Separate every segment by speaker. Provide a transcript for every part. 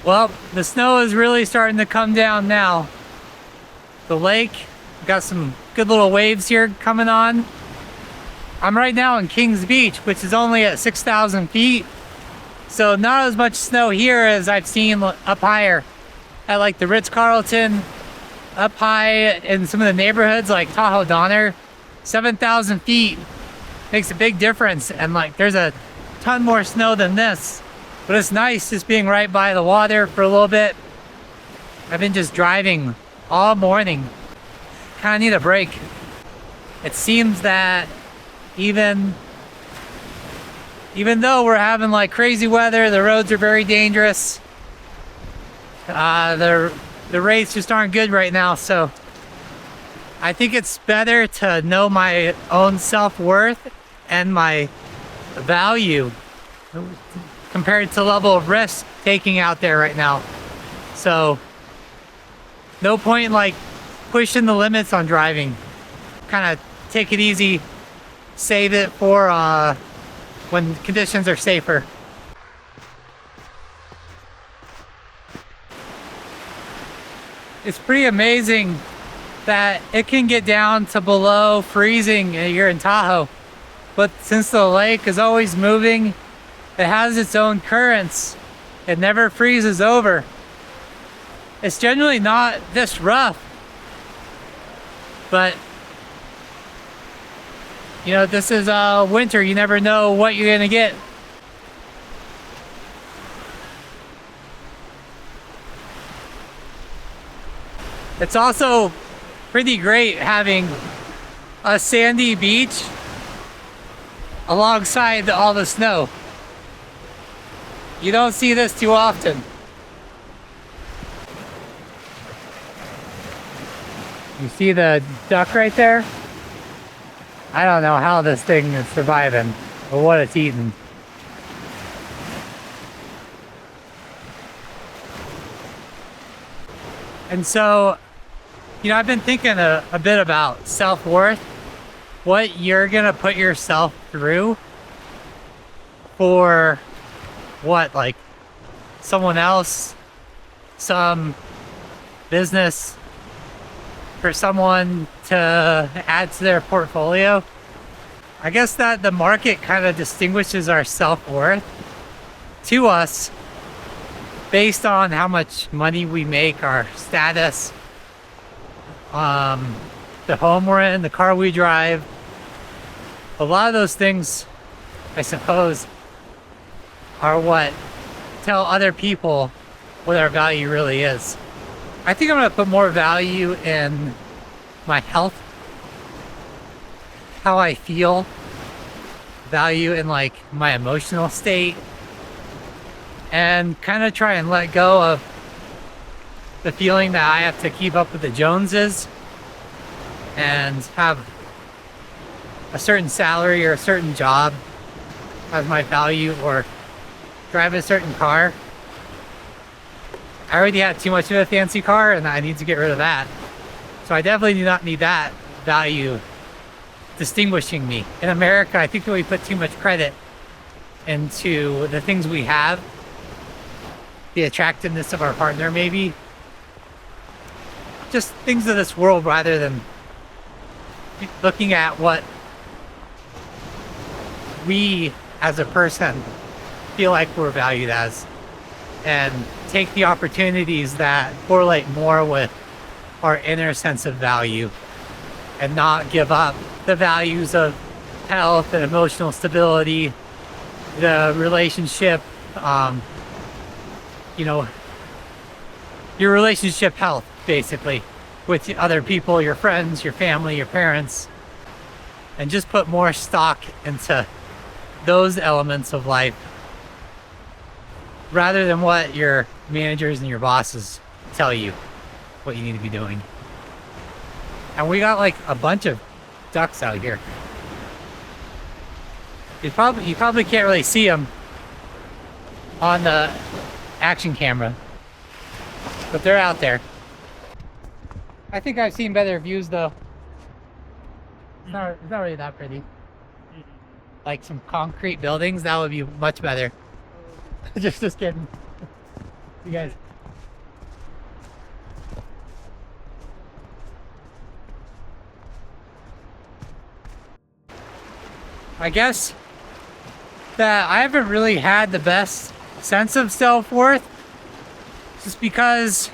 Speaker 1: Well, the snow is really starting to come down now. The lake got some good little waves here coming on. I'm right now in Kings Beach, which is only at 6,000 feet. So not as much snow here as I've seen up higher at like the Ritz-Carlton, up high in some of the neighborhoods like Tahoe Donner. 7,000 feet makes a big difference, and like there's a ton more snow than this, but it's nice just being right by the water for a little bit. I've been just driving all morning. Kind of need a break. It seems that even though we're having like crazy weather, the roads are very dangerous. The rates just aren't good right now, so I think it's better to know my own self-worth and my value compared to the level of risk taking out there right now. So no point in like pushing the limits on driving. Kind of take it easy, save it for when conditions are safer. It's pretty amazing that it can get down to below freezing here in Tahoe. But since the lake is always moving, it has its own currents. It never freezes over. It's generally not this rough. But, you know, this is winter. You never know what you're gonna get. It's also pretty great having a sandy beach alongside all the snow. You don't see this too often. You see the duck right there? I don't know how this thing is surviving or what it's eating. And so, you know, I've been thinking a bit about self-worth, what you're gonna put yourself through for what, like someone else, some business, for someone to add to their portfolio. I guess that the market kind of distinguishes our self-worth to us based on how much money we make, our status, the home we're in, the car we drive. A lot of those things, I suppose, are what tell other people what our value really is. I think I'm gonna put more value in my health, how I feel, value in like my emotional state, and kind of try and let go of the feeling that I have to keep up with the Joneses and have a certain salary or a certain job as my value, or drive a certain car. I already had too much of a fancy car and I need to get rid of that. So I definitely do not need that value distinguishing me. In America, I think that we put too much credit into the things we have, the attractiveness of our partner maybe, just things of this world, rather than looking at what we as a person feel like we're valued as, and take the opportunities that correlate more with our inner sense of value, and not give up the values of health and emotional stability, the relationship, you know, your relationship health, basically, with other people, your friends, your family, your parents, and just put more stock into those elements of life rather than what your managers and your bosses tell you what you need to be doing. And we got like a bunch of ducks out here. You probably can't really see them on the action camera, but they're out there. I think I've seen better views though. It's not really that pretty. Like some concrete buildings, that would be much better. Just kidding. You guys. I guess that I haven't really had the best sense of self-worth just because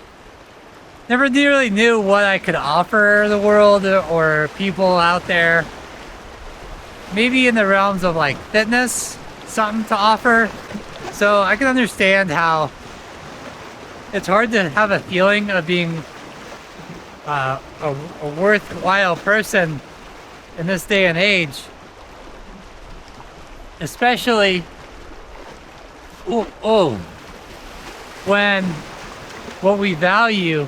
Speaker 1: never really knew what I could offer the world or people out there. Maybe in the realms of like fitness, something to offer. So I can understand how it's hard to have a feeling of being a worthwhile person in this day and age. Especially when what we value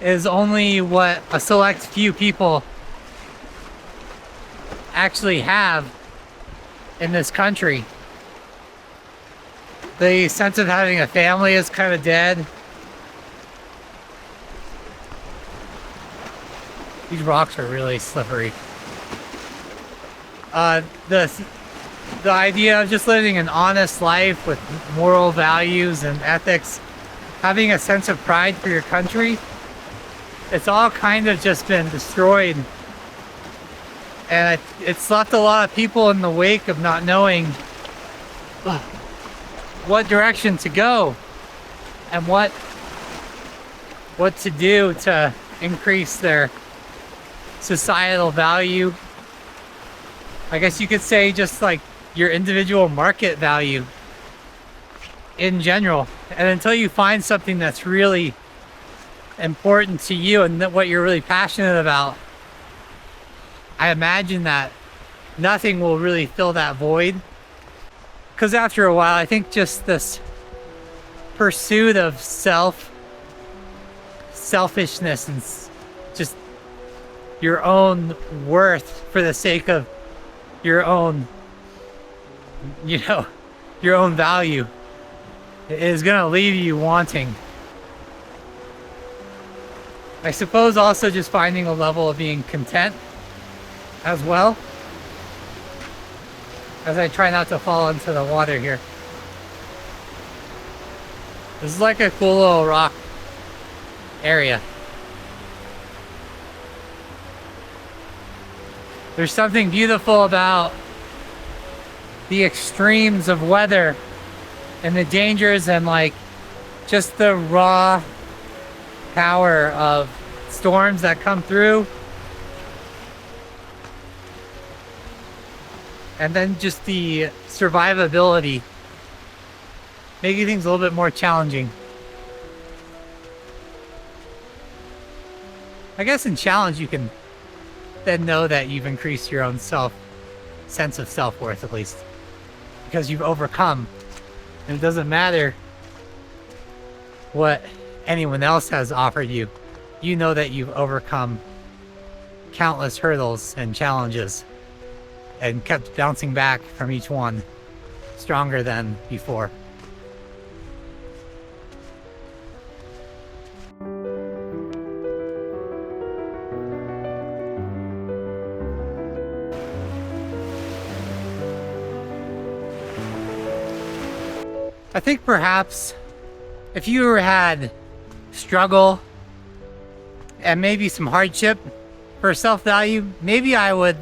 Speaker 1: is only what a select few people actually have in this country. The sense of having a family is kind of dead. These rocks are really slippery. The idea of just living an honest life with moral values and ethics, having a sense of pride for your country, it's all kind of just been destroyed. And it's left a lot of people in the wake of not knowing what direction to go and what to do to increase their societal value. I guess you could say just like your individual market value in general. And until you find something that's really important to you and what you're really passionate about, I imagine that nothing will really fill that void. Because after a while, I think just this pursuit of selfishness and just your own worth for the sake of your own, your own value is gonna leave you wanting. I suppose also just finding a level of being content as well, as I try not to fall into the water here. This is like a cool little rock area. There's something beautiful about the extremes of weather and the dangers and like just the raw power of storms that come through. And then just the survivability, making things a little bit more challenging. I guess in challenge you can then know that you've increased your own sense of self-worth, at least. Because you've overcome. And it doesn't matter what anyone else has offered you. You know that you've overcome countless hurdles and challenges and kept bouncing back from each one stronger than before. I think perhaps if you had struggle and maybe some hardship for self-value, maybe I would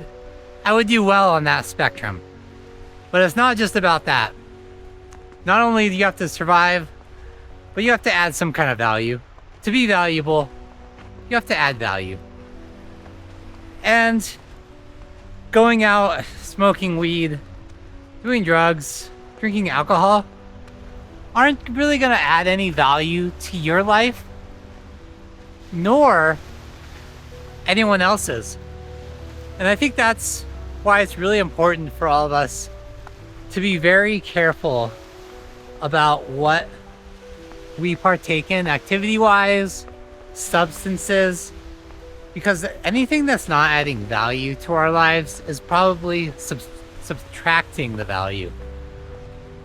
Speaker 1: do well on that spectrum. But it's not just about that. Not only do you have to survive, but you have to add some kind of value. To be valuable, you have to add value. And going out, smoking weed, doing drugs, drinking alcohol aren't really going to add any value to your life, nor anyone else's. And I think that's why it's really important for all of us to be very careful about what we partake in activity-wise, substances, because anything that's not adding value to our lives is probably subtracting the value.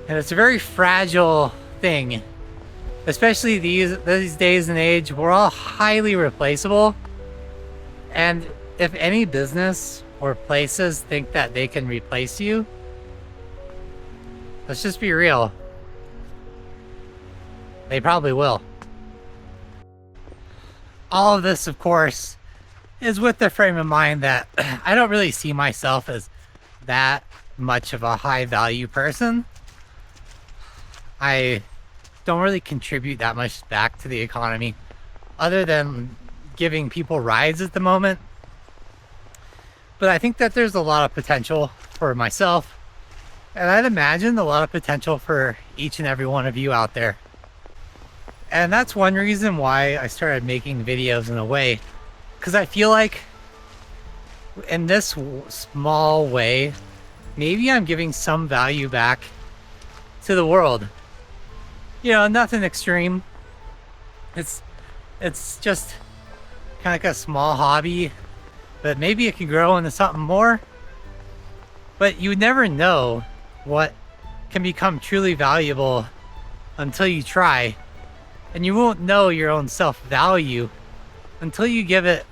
Speaker 1: And it's a very fragile thing, especially these days and age. We're all highly replaceable. And if any business or places think that they can replace you, let's just be real. They probably will. All of this, of course, is with the frame of mind that I don't really see myself as that much of a high value person. I don't really contribute that much back to the economy other than giving people rides at the moment. But I think that there's a lot of potential for myself, and I'd imagine a lot of potential for each and every one of you out there. And that's one reason why I started making videos in a way, because I feel like in this small way, maybe I'm giving some value back to the world. You know, nothing extreme. It's just kind of like a small hobby, but maybe it can grow into something more. But you would never know what can become truly valuable until you try. And you won't know your own self-value until you give it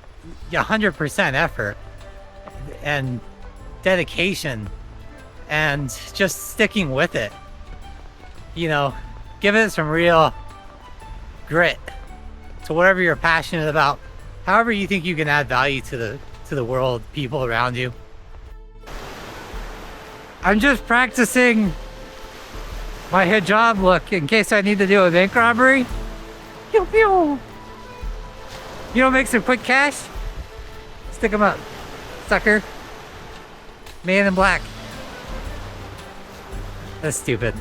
Speaker 1: 100% effort and dedication and just sticking with it. You know, give it some real grit to whatever you're passionate about, however you think you can add value to the world, people around you. I'm just practicing my hijab look in case I need to do a bank robbery. Pew pew. You know, make some quick cash? Stick them up, sucker. Man in black. That's stupid.